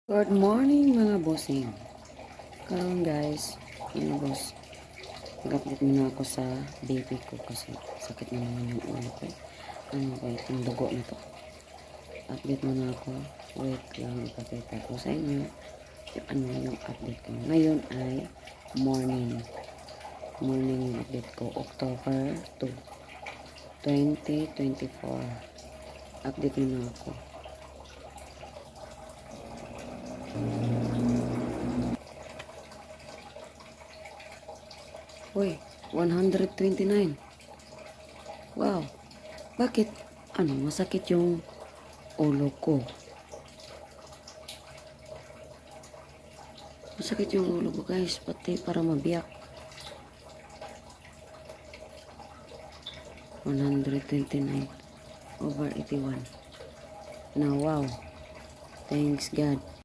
Good morning mga bossing. Karon guys, mga boss, nag-update muna ako sa baby ko kasi sakit na naman yung ulo ko. Ano ba itong dugo na to? Update muna ako. Wait lang, ipakita ko sa inyo yung ano yung update ko. Ngayon ay morning. Morning yung update ko. October 2, 2024. Update muna ako. Uy, 129. Wow. Bakit? Ano, masakit yung ulo ko. Masakit yung ulo ko guys, pati para mabiyak. 129 over 81. Now, wow. Thanks God.